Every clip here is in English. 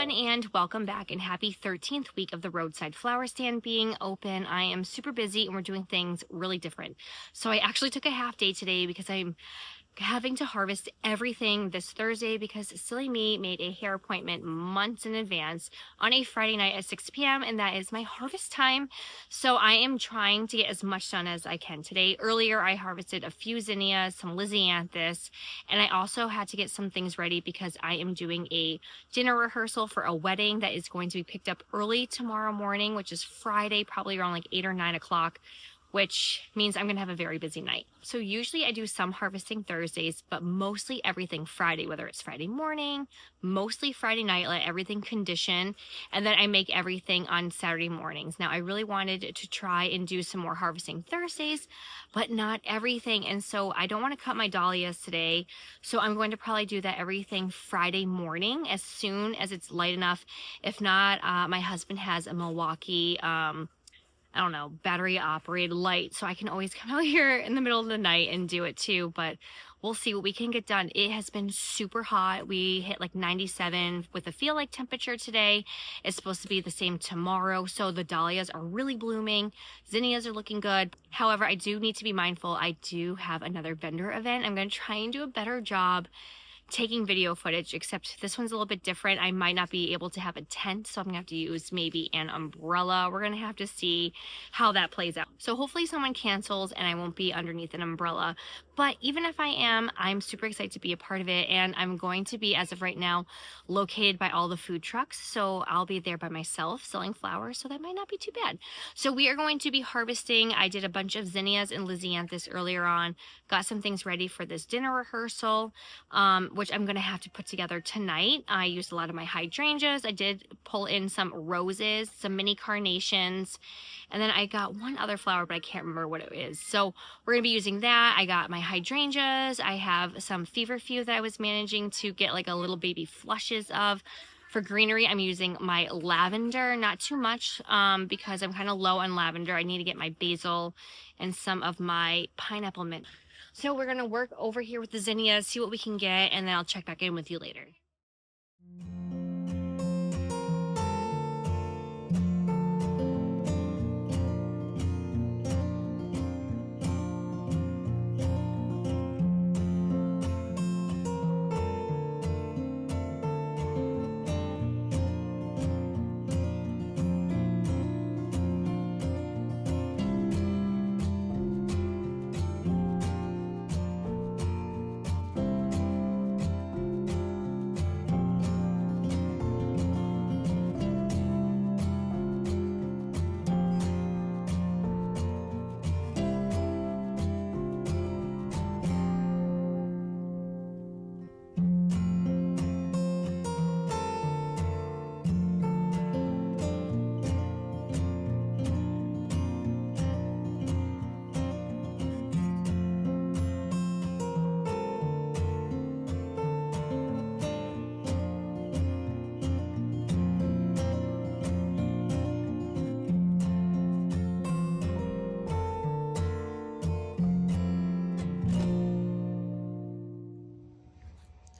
everyone, and welcome back and happy 13th week of the roadside flower stand being open. I am super busy and we're doing things really different. So I actually took a half day today because I'm having to harvest everything this Thursday because silly me made a hair appointment months in advance on a Friday night at 6 p.m. and that is my harvest time. So I am trying to get as much done as I can today. Earlier I harvested a few zinnias, some lisianthus, and I also had to get some things ready because I am doing a dinner rehearsal for a wedding that is going to be picked up early tomorrow morning, which is Friday, probably around like 8 or 9 o'clock. Which means I'm gonna have a very busy night. So usually I do some harvesting Thursdays, but mostly everything Friday, whether it's Friday morning, mostly Friday night, let everything condition, and then I make everything on Saturday mornings. Now I really wanted to try and do some more harvesting Thursdays, but not everything. And so I don't wanna cut my dahlias today. So I'm going to probably do that everything Friday morning as soon as it's light enough. If not, my husband has a Milwaukee, I don't know, battery operated light, so I can always come out here in the middle of the night and do it too, but we'll see what we can get done. It has been super hot. We hit like 97 with a feel like temperature today. It's supposed to be the same tomorrow, so the dahlias are really blooming. Zinnias are looking good. However, I do need to be mindful. I do have another vendor event. I'm going to try and do a better job taking video footage, except this one's a little bit different. I might not be able to have a tent, so I'm gonna have to use maybe an umbrella. We're gonna have to see how that plays out. So hopefully someone cancels and I won't be underneath an umbrella. But even if I am, I'm super excited to be a part of it, and I'm going to be, as of right now, located by all the food trucks. So I'll be there by myself selling flowers, so that might not be too bad. So we are going to be harvesting. I did a bunch of zinnias and lisianthus earlier on, got some things ready for this dinner rehearsal, which I'm gonna have to put together tonight. I used a lot of my hydrangeas. I did pull in some roses, some mini carnations, and then I got one other flower, but I can't remember what it is. So we're gonna be using that. I got my hydrangeas. I have some feverfew that I was managing to get like a little baby flushes of. For greenery, I'm using my lavender, not too much, because I'm kind of low on lavender. I need to get my basil and some of my pineapple mint. So we're gonna work over here with the zinnias, see what we can get, and then I'll check back in with you later.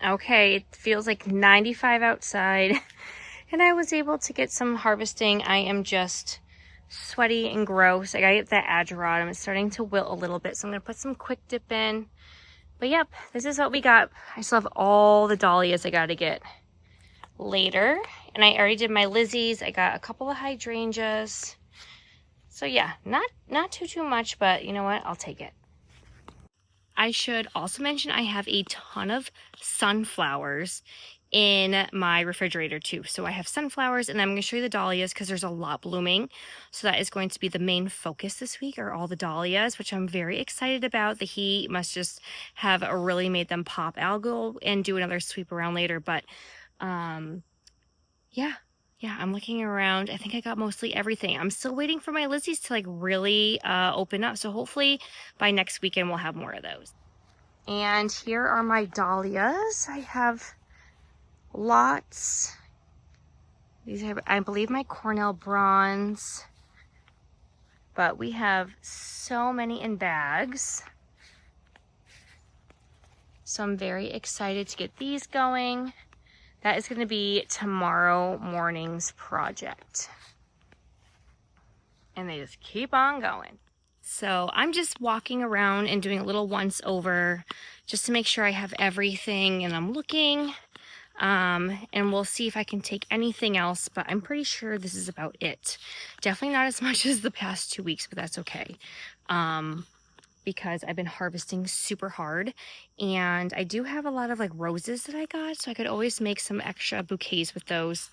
Okay, it feels like 95 outside, and I was able to get some harvesting. I am just sweaty and gross. I gotta get that ageratum. It's starting to wilt a little bit, so I'm gonna put some quick dip in. But yep, this is what we got. I still have all the dahlias I gotta get later, and I already did my lizzies. I got a couple of hydrangeas. So yeah, not too much, but you know what? I'll take it. I should also mention I have a ton of sunflowers in my refrigerator too. So I have sunflowers, and I'm going to show you the dahlias because there's a lot blooming. So that is going to be the main focus this week, are all the dahlias, which I'm very excited about. The heat must just have really made them pop. I'll go and do another sweep around later, but yeah, I'm looking around. I think I got mostly everything. I'm still waiting for my lizzies to like really open up. So hopefully by next weekend we'll have more of those. And here are my dahlias. I have lots. These are, I believe, my Cornell Bronze. But we have so many in bags. So I'm very excited to get these going. that is going to be tomorrow morning's project. And they just keep on going. So I'm just walking around and doing a little once over just to make sure I have everything, and I'm looking. And we'll see if I can take anything else, but I'm pretty sure this is about it. Definitely not as much as the past 2 weeks, but that's okay. Because I've been harvesting super hard, and I do have a lot of like roses that I got, so I could always make some extra bouquets with those.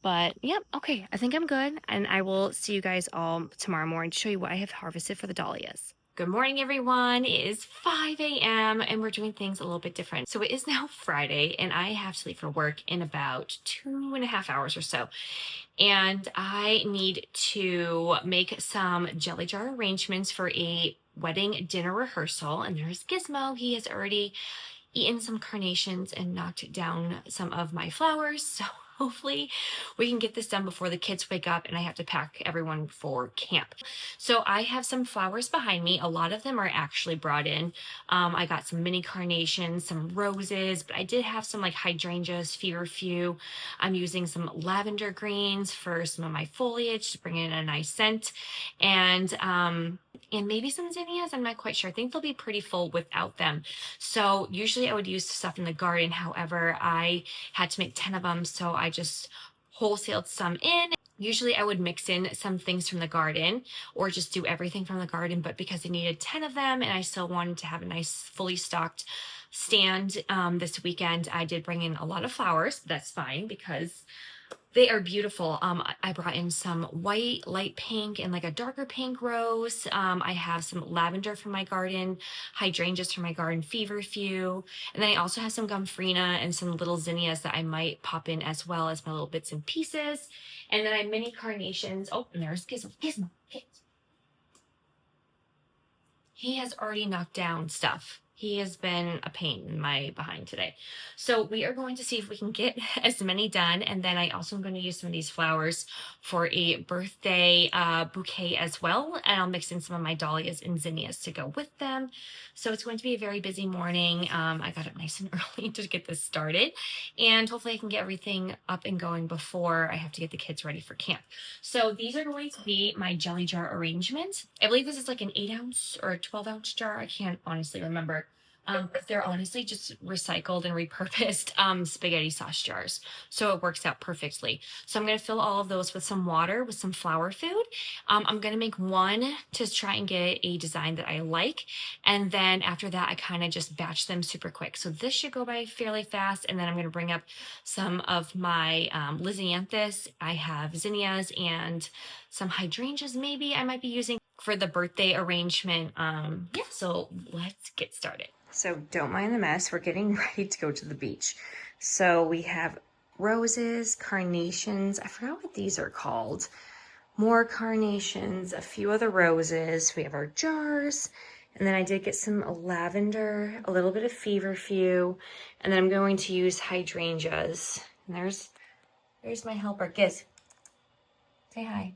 But yep, okay, I think I'm good, and I will see you guys all tomorrow morning to show you what I have harvested for the dahlias. Good morning, everyone. It is 5 a.m. and we're doing things a little bit different. So it is now Friday, and I have to leave for work in about 2.5 hours or so. And I need to make some jelly jar arrangements for a wedding dinner rehearsal. And there's Gizmo. He has already eaten some carnations and knocked down some of my flowers. So hopefully we can get this done before the kids wake up and I have to pack everyone for camp. So I have some flowers behind me. A lot of them are actually brought in. I got some mini carnations, some roses, but I did have some like hydrangeas, feverfew. I'm using some lavender greens for some of my foliage to bring in a nice scent. And maybe some zinnias. I'm not quite sure. I think they'll be pretty full without them. So usually I would use stuff in the garden. However, I had to make 10 of them, so I just wholesaled some in. Usually I would mix in some things from the garden or just do everything from the garden, but because I needed 10 of them and I still wanted to have a nice fully stocked stand this weekend, I did bring in a lot of flowers. That's fine because they are beautiful. I brought in some white, light pink, and like a darker pink rose. I have some lavender from my garden, hydrangeas from my garden, feverfew. And then I also have some gomphrena and some little zinnias that I might pop in as well as my little bits and pieces. And then I have mini carnations. Oh, and there's Gizmo. Gizmo. He has already knocked down stuff. He has been a pain in my behind today. So we are going to see if we can get as many done. And then I also am going to use some of these flowers for a birthday bouquet as well. And I'll mix in some of my dahlias and zinnias to go with them. So it's going to be a very busy morning. I got up nice and early to get this started. And hopefully I can get everything up and going before I have to get the kids ready for camp. So these are going to be my jelly jar arrangements. I believe this is like an 8-ounce or a 12-ounce jar. I can't honestly remember. They're honestly just recycled and repurposed spaghetti sauce jars. So it works out perfectly. So I'm going to fill all of those with some water, with some flower food. I'm going to make one to try and get a design that I like. And then after that, I kind of just batch them super quick. So this should go by fairly fast. And then I'm going to bring up some of my Lysianthus. I have zinnias and some hydrangeas maybe I might be using for the birthday arrangement. Yeah, so let's get started. So don't mind the mess. We're getting ready to go to the beach. So we have roses, carnations. I forgot what these are called. More carnations, a few other roses. We have our jars. And then I did get some lavender, a little bit of feverfew. And then I'm going to use hydrangeas. And there's my helper, Giz. Say hi.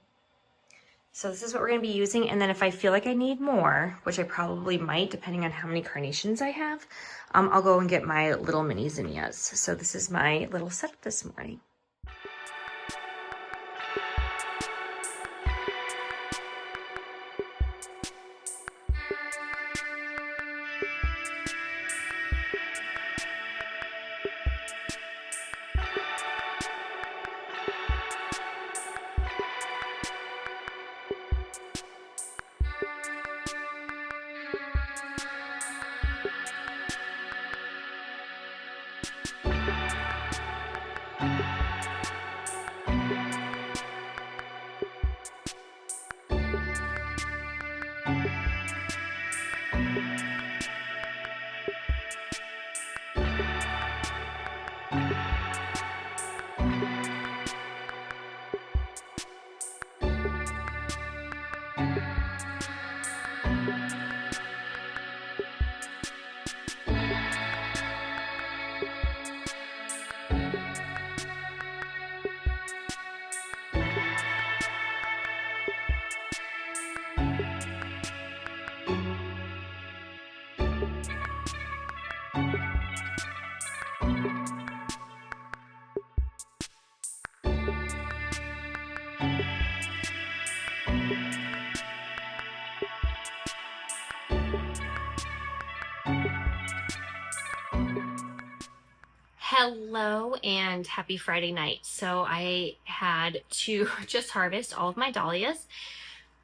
So this is what we're going to be using, and then if I feel like I need more, which I probably might depending on how many carnations I have, I'll go and get my little mini zinnias. So this is my little setup this morning. Hello and happy Friday night. So I had to just harvest all of my dahlias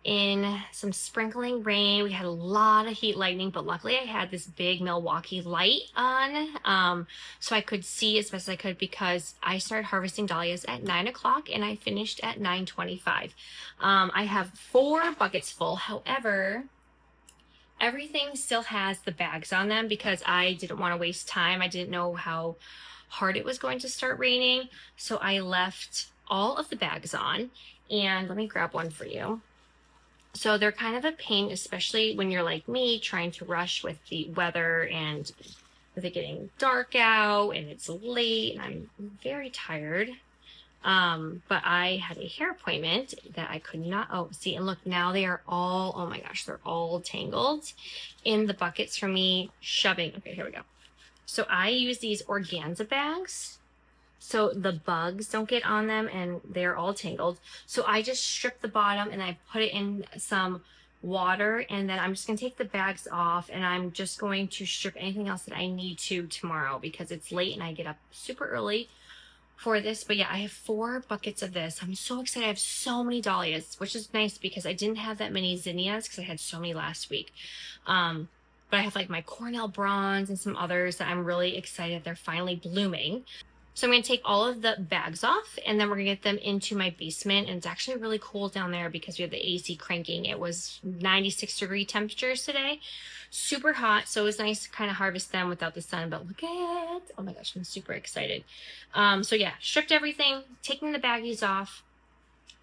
in some sprinkling rain. We had a lot of heat lightning, but luckily I had this big Milwaukee light on, so I could see as best as I could, because I started harvesting dahlias at 9 o'clock and I finished at 9:25. I have 4 buckets full. However, everything still has the bags on them because I didn't want to waste time. I didn't know how hard it was going to start raining, so I left all of the bags on. And let me grab one for you. So they're kind of a pain, especially when you're like me, trying to rush with the weather and with it getting dark out and it's late and I'm very tired. But I had a hair appointment that I could not, oh, see, and look, now they are all, oh my gosh, they're all tangled in the buckets from me shoving. Okay, here we go. So I use these organza bags so the bugs don't get on them and they're all tangled. So I just strip the bottom and I put it in some water, and then I'm just gonna take the bags off and I'm just going to strip anything else that I need to tomorrow because it's late and I get up super early for this. But yeah, I have 4 buckets of this. I'm so excited. I have so many dahlias, which is nice because I didn't have that many zinnias because I had so many last week. But I have like my Cornell bronze and some others that I'm really excited they're finally blooming. So I'm going to take all of the bags off and then we're going to get them into my basement. And it's actually really cool down there because we have the AC cranking. It was 96-degree temperatures today, super hot. So it was nice to kind of harvest them without the sun, but look at it. Oh my gosh, I'm super excited. So yeah, stripped everything, taking the baggies off.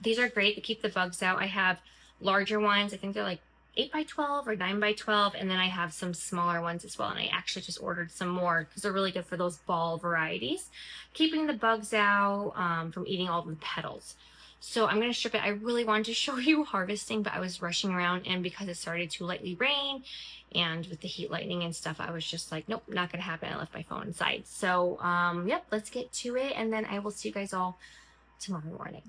These are great to keep the bugs out. I have larger ones. I think they're like 8x12 or 9x12, and then I have some smaller ones as well, and I actually just ordered some more because they're really good for those ball varieties, keeping the bugs out from eating all the petals. So I'm going to strip it. I really wanted to show you harvesting, but I was rushing around, and because it started to lightly rain and with the heat lightning and stuff, I was just like, nope, not going to happen. I left my phone inside. So yep, let's get to it, and then I will see you guys all tomorrow morning.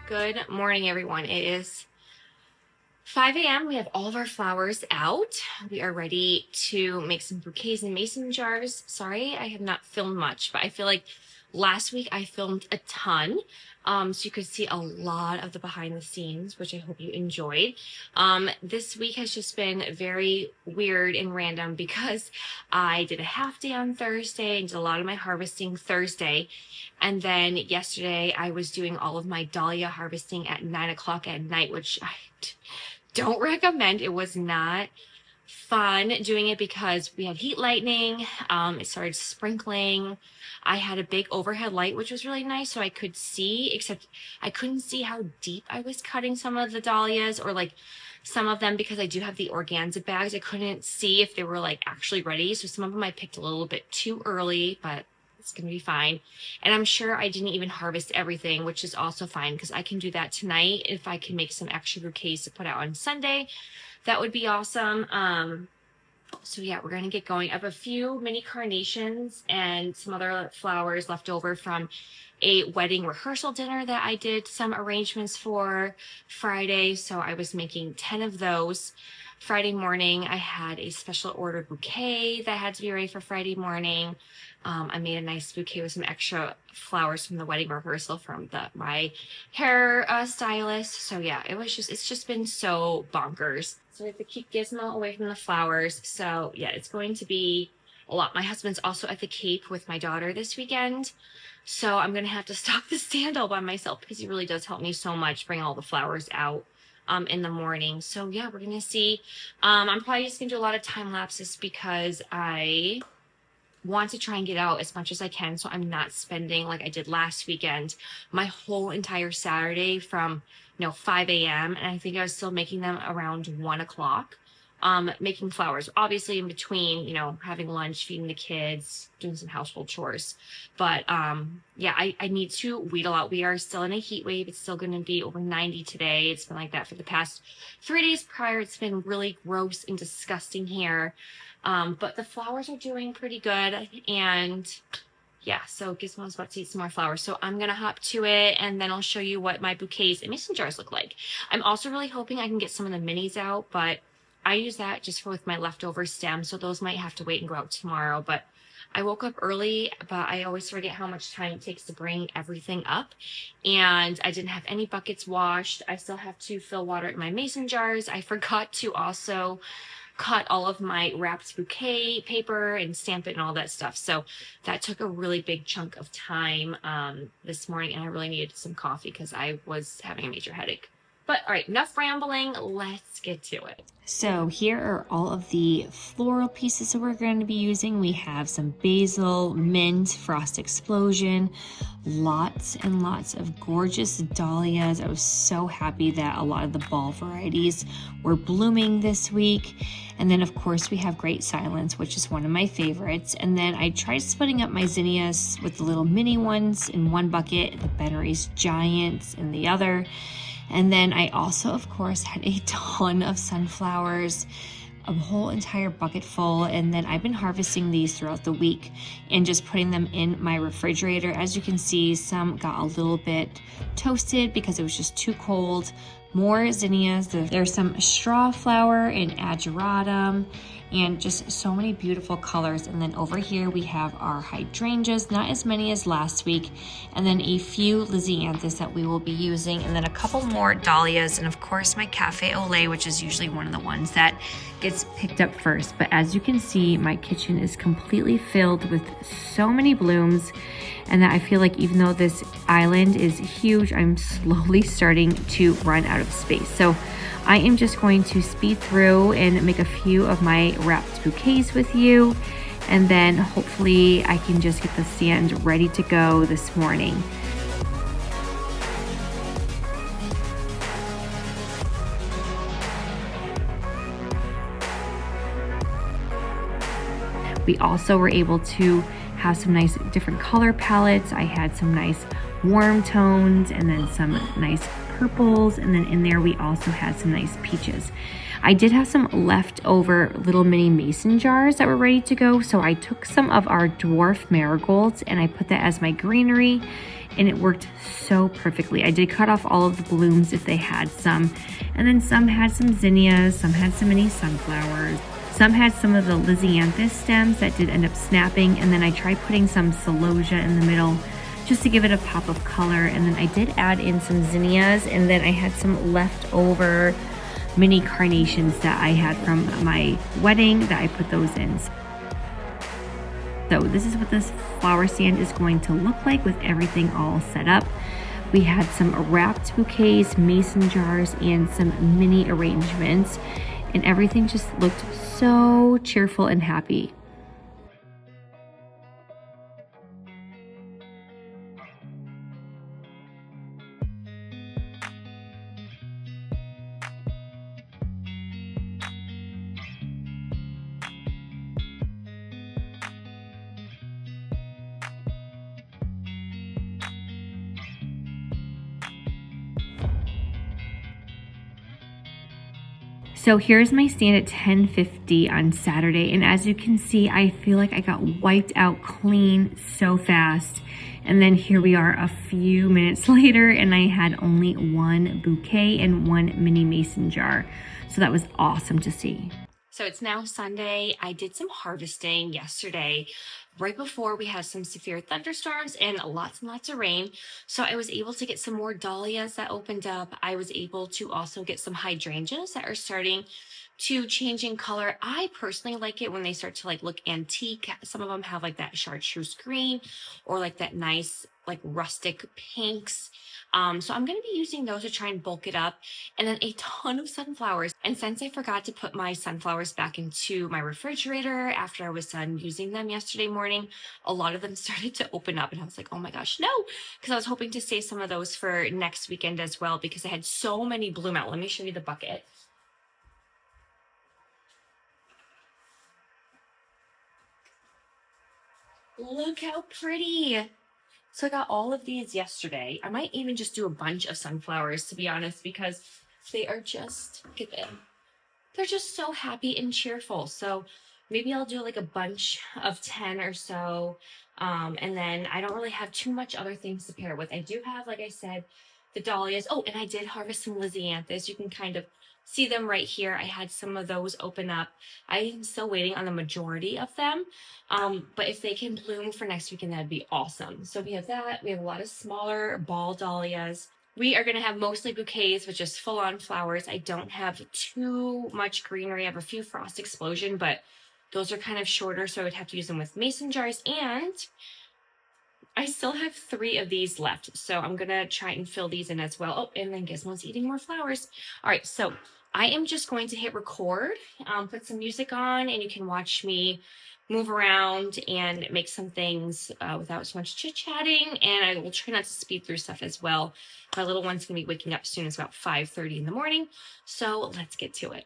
Good morning, everyone. It is 5 a.m. We have all of our flowers out. We are ready to make some bouquets and mason jars. Sorry, I have not filmed much, but I feel like last week I filmed a ton. So you could see a lot of the behind the scenes, which I hope you enjoyed. This week has just been very weird and random because I did a half day on Thursday and did a lot of my harvesting Thursday. And then yesterday I was doing all of my dahlia harvesting at 9 o'clock at night, which I don't recommend. It was not fun doing it because we had heat lightning. It started sprinkling. I had a big overhead light, which was really nice, so I could see, except I couldn't see how deep I was cutting some of the dahlias, or like some of them, because I do have the organza bags. I couldn't see if they were like actually ready. So some of them I picked a little bit too early, but it's going to be fine. And I'm sure I didn't even harvest everything, which is also fine because I can do that tonight. If I can make some extra bouquets to put out on Sunday, that would be awesome. So yeah, we're going to get going. I have a few mini carnations and some other flowers left over from a wedding rehearsal dinner that I did some arrangements for Friday. So I was making 10 of those. Friday morning, I had a special ordered bouquet that had to be ready for Friday morning. I made a nice bouquet with some extra flowers from the wedding rehearsal from my hair stylist. So yeah, it's just been so bonkers. So we have to keep Gizmo away from the flowers. So yeah, it's going to be a lot. My husband's also at the Cape with my daughter this weekend. So I'm going to have to stock the stand all by myself because he really does help me so much bring all the flowers out. in the morning. So yeah, we're gonna see. I'm probably just gonna do a lot of time lapses because I want to try and get out as much as I can so I'm not spending like I did last weekend my whole entire Saturday from 5 a.m. and I think I was still making them around 1 o'clock. Making flowers, obviously in between, having lunch, feeding the kids, doing some household chores. But yeah, I need to wheedle out. We are still in a heat wave. It's still going to be over 90 today. It's been like that for the past 3 days prior. It's been really gross and disgusting here. But the flowers are doing pretty good. And yeah, so Gizmo's about to eat some more flowers. So I'm going to hop to it and then I'll show you what my bouquets and mason jars look like. I'm also really hoping I can get some of the minis out, but I use that just for with my leftover stems. So those might have to wait and go out tomorrow. But I woke up early, but I always forget how much time it takes to bring everything up. And I didn't have any buckets washed. I still have to fill water in my mason jars. I forgot to also cut all of my wrapped bouquet paper and stamp it and all that stuff. So that took a really big chunk of time this morning, and I really needed some coffee because I was having a major headache. But all right, enough rambling. Let's get to it. So here are all of the floral pieces that we're going to be using. We have some basil, mint, frost explosion, lots and lots of gorgeous dahlias. I was so happy that a lot of the ball varieties were blooming this week. And then of course we have Great Silence, which is one of my favorites. And then I tried splitting up my zinnias with the little mini ones in one bucket, the Bennery's Giants in the other. And then I also, of course, had a ton of sunflowers, a whole entire bucket full. And then I've been harvesting these throughout the week and just putting them in my refrigerator. As you can see, some got a little bit toasted because it was just too cold. More zinnias. There's some straw flower and ageratum and just so many beautiful colors. And then over here we have our hydrangeas, not as many as last week, and then a few lisianthus that we will be using, and then a couple more dahlias, and of course my cafe au lait, which is usually one of the ones that gets picked up first. But as you can see, my kitchen is completely filled with so many blooms, and that I feel like even though this island is huge, I'm slowly starting to run out of space. So I am just going to speed through and make a few of my wrapped bouquets with you, and then hopefully I can just get the stand ready to go this morning. We also were able to have some nice different color palettes. I had some nice warm tones and then some nice purples, and then in there we also had some nice peaches. I did have some leftover little mini mason jars that were ready to go, so I took some of our dwarf marigolds and I put that as my greenery, and it worked so perfectly. I did cut off all of the blooms if they had some, and then some had some zinnias, some had some mini sunflowers, some had some of the lisianthus stems that did end up snapping, and then I tried putting some celosia in the middle just to give it a pop of color. And then I did add in some zinnias, and then I had some leftover mini carnations that I had from my wedding that I put those in. So this is what this flower stand is going to look like with everything all set up. We had some wrapped bouquets, mason jars, and some mini arrangements, and everything just looked so cheerful and happy. So here's my stand at 10:50 on Saturday, and as you can see, I feel like I got wiped out clean so fast. And then here we are a few minutes later, and I had only one bouquet and one mini mason jar. So that was awesome to see. So it's now Sunday. I did some harvesting yesterday, right before we had some severe thunderstorms and lots of rain. So I was able to get some more dahlias that opened up. I was able to also get some hydrangeas that are starting to changing color. I personally like it when they start to like look antique. Some of them have like that chartreuse green or like that nice like rustic pinks. So I'm going to be using those to try and bulk it up, and then a ton of sunflowers. And since I forgot to put my sunflowers back into my refrigerator after I was done using them yesterday morning, a lot of them started to open up, and I was like, oh my gosh, no, because I was hoping to save some of those for next weekend as well because I had so many bloom out. Let me show you the bucket. Look how pretty. So I got all of these yesterday. I might even just do a bunch of sunflowers, to be honest, because they are just, look at them. They're just so happy and cheerful. So maybe I'll do like a bunch of 10 or so. And then I don't really have too much other things to pair with. I do have, like I said, the dahlias. Oh, and I did harvest some lysianthus. You can kind of see them right here. I had some of those open up. I am still waiting on the majority of them. But if they can bloom for next weekend, that'd be awesome. So we have that. We have a lot of smaller ball dahlias. We are going to have mostly bouquets with just full-on flowers. I don't have too much greenery. I have a few frost explosion, but those are kind of shorter, so I would have to use them with mason jars. And I still have 3 of these left, so I'm going to try and fill these in as well. Oh, and then Gizmo's eating more flowers. All right, so I am just going to hit record, put some music on, and you can watch me move around and make some things without so much chit-chatting, and I will try not to speed through stuff as well. My little one's gonna be waking up soon. It's about 5:30 in the morning, so let's get to it.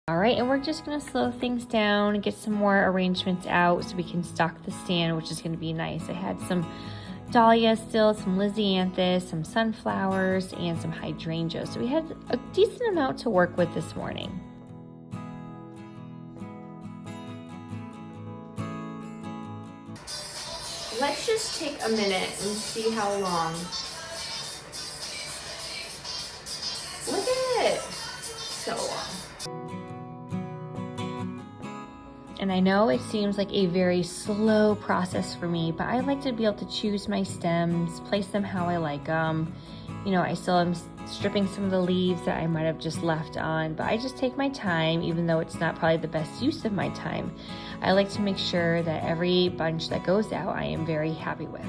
All right, and we're just gonna slow things down and get some more arrangements out so we can stock the stand, which is gonna be nice. I had some dahlia still, some lysianthus, some sunflowers, and some hydrangeas. So we had a decent amount to work with this morning. Let's just take a minute and see how long. Look at it. So long. And I know it seems like a very slow process for me, but I like to be able to choose my stems, place them how I like them. You know, I still am stripping some of the leaves that I might have just left on, but I just take my time, even though it's not probably the best use of my time. I like to make sure that every bunch that goes out, I am very happy with.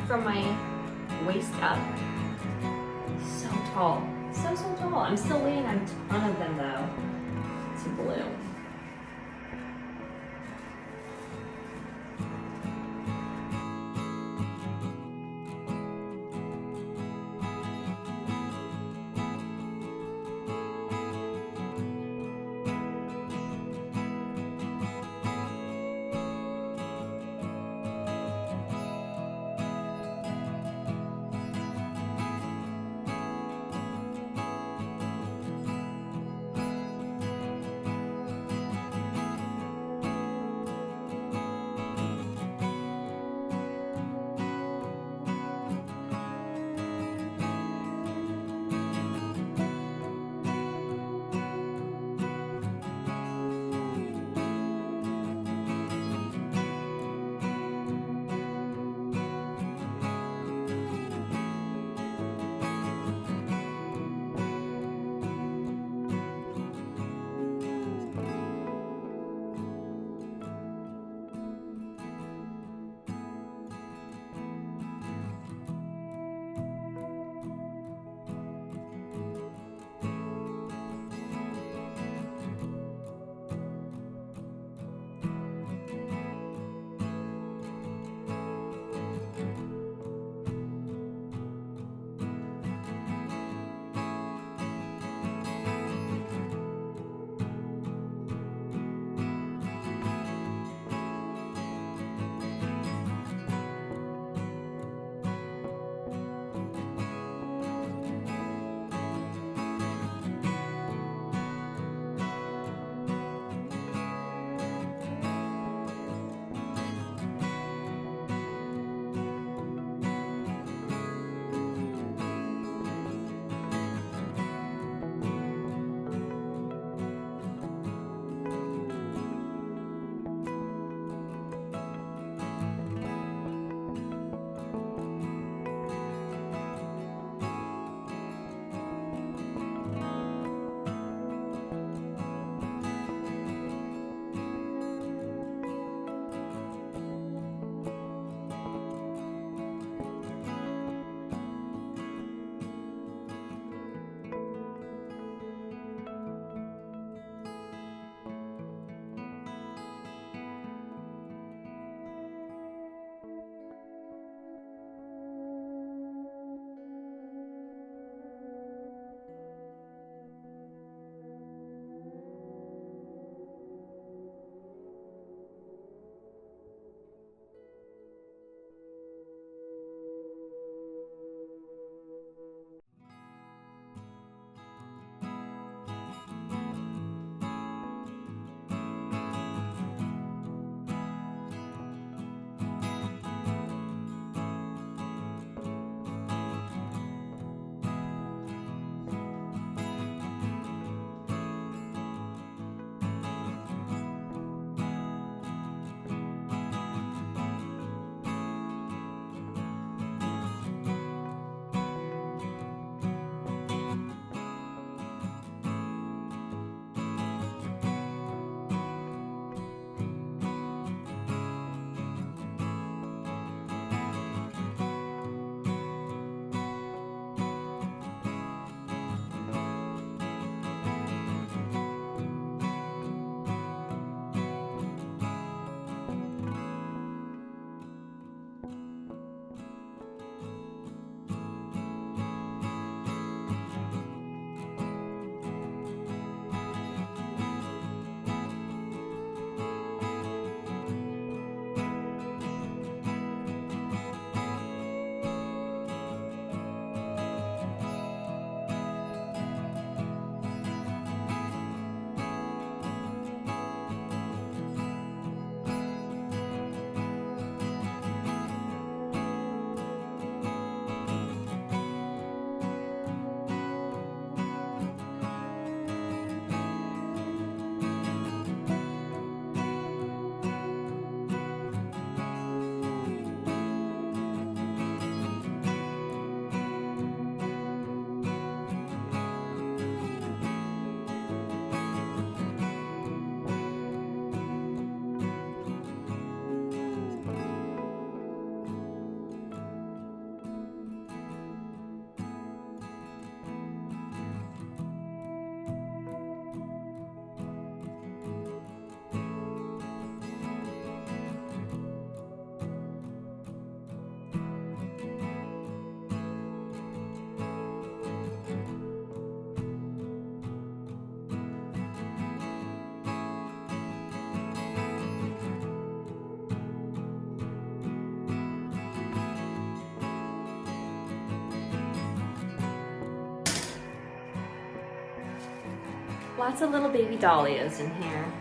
from my waist up. So tall, so tall. I'm still waiting on a ton of them though to bloom. Lots of little baby dahlias in here.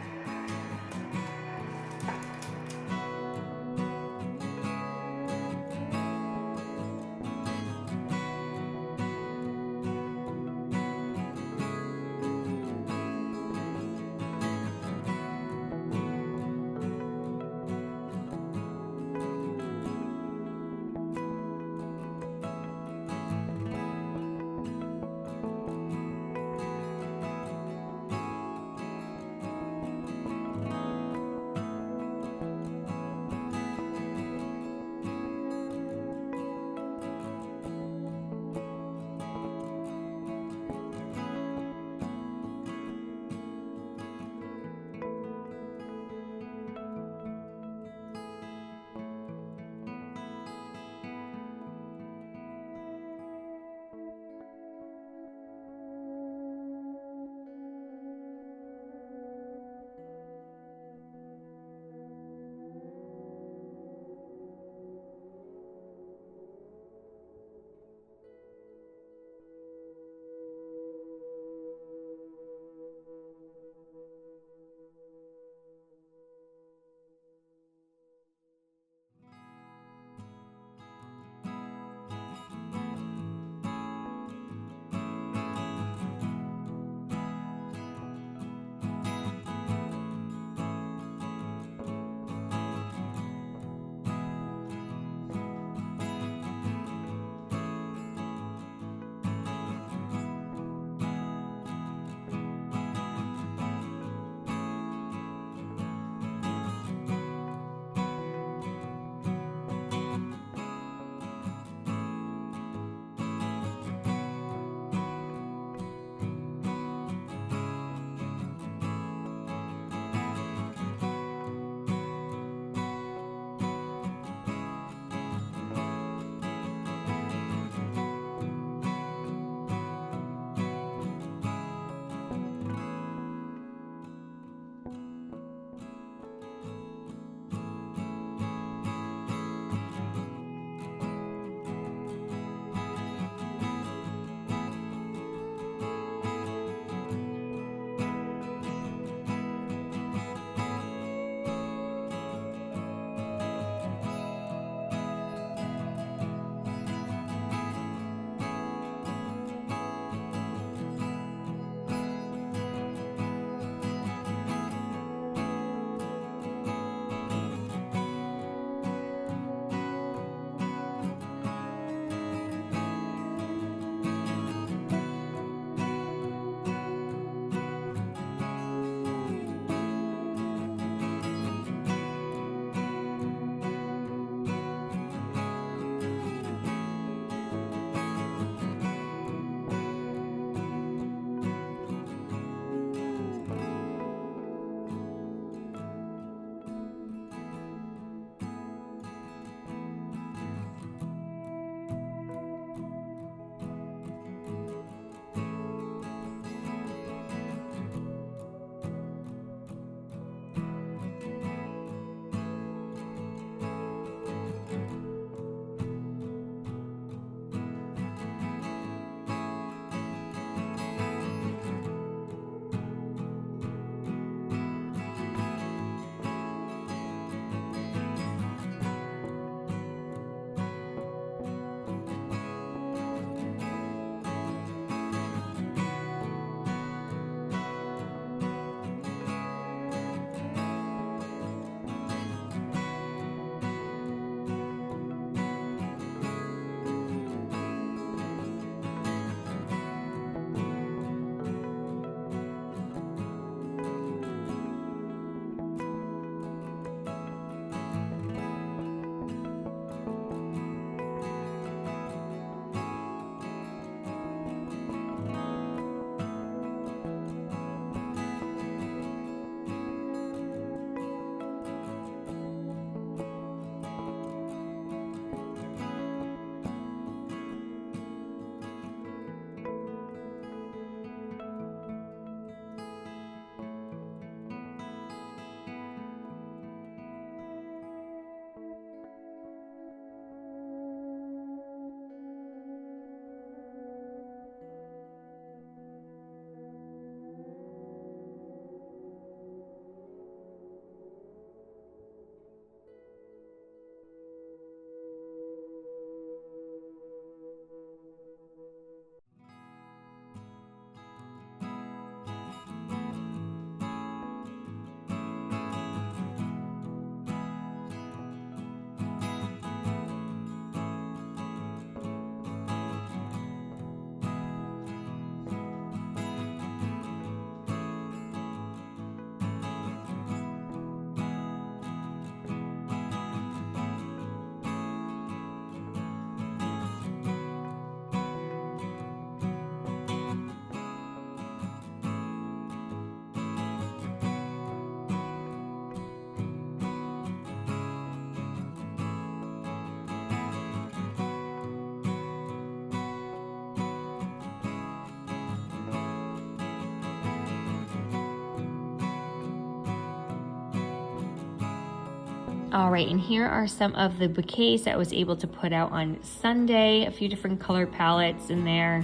All right, and here are some of the bouquets that I was able to put out on Sunday. A few different color palettes in there.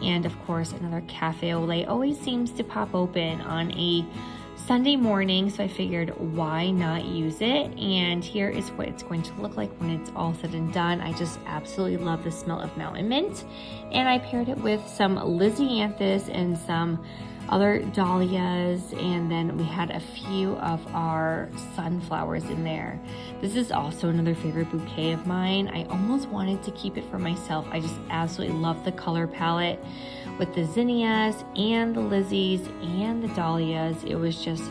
And of course, another cafe au lait always seems to pop open on a Sunday morning, so I figured why not use it. And here is what it's going to look like when it's all said and done. I just absolutely love the smell of mountain mint. And I paired it with some lysianthus and some other dahlias, and then we had a few of our sunflowers in there. This is also another favorite bouquet of mine. I almost wanted to keep it for myself. I just absolutely love the color palette with the zinnias and the lizzies and the dahlias. It was just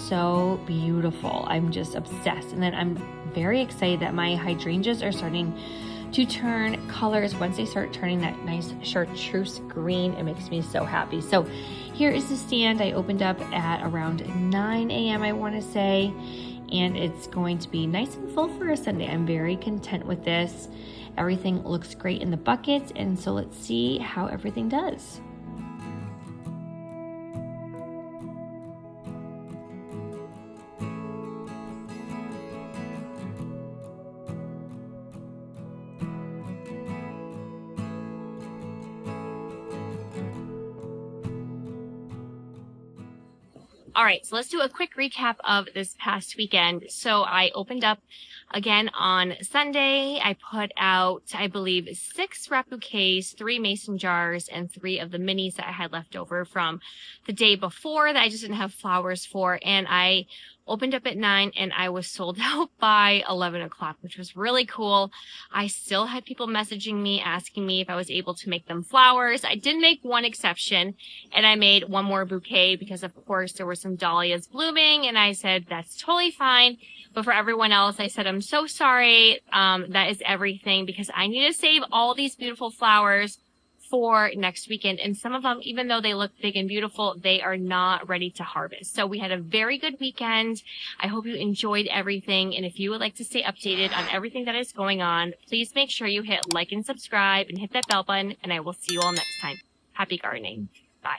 so beautiful. I'm just obsessed. And then I'm very excited that my hydrangeas are starting to turn colors. Once they start turning that nice chartreuse green, it makes me so happy. So here is the stand. I opened up at around 9 a.m. I want to say, and it's going to be nice and full for a Sunday. I'm very content with this. Everything looks great in the buckets, and so let's see how everything does. All right, so let's do a quick recap of this past weekend. So I opened up again on Sunday. I put out, I believe, 6 wrap bouquets, 3 mason jars, and 3 of the minis that I had left over from the day before that I just didn't have flowers for. And I opened up at 9 and I was sold out by 11 o'clock, which was really cool. I still had people messaging me, asking me if I was able to make them flowers. I did make one exception, and I made one more bouquet because, of course, there were some dahlias blooming, and I said, that's totally fine. But for everyone else, I said, I'm so sorry. That is everything, because I need to save all these beautiful flowers for next weekend. And some of them, even though they look big and beautiful, they are not ready to harvest. So we had a very good weekend. I hope you enjoyed everything. And if you would like to stay updated on everything that is going on, please make sure you hit like and subscribe and hit that bell button. And I will see you all next time. Happy gardening. Bye.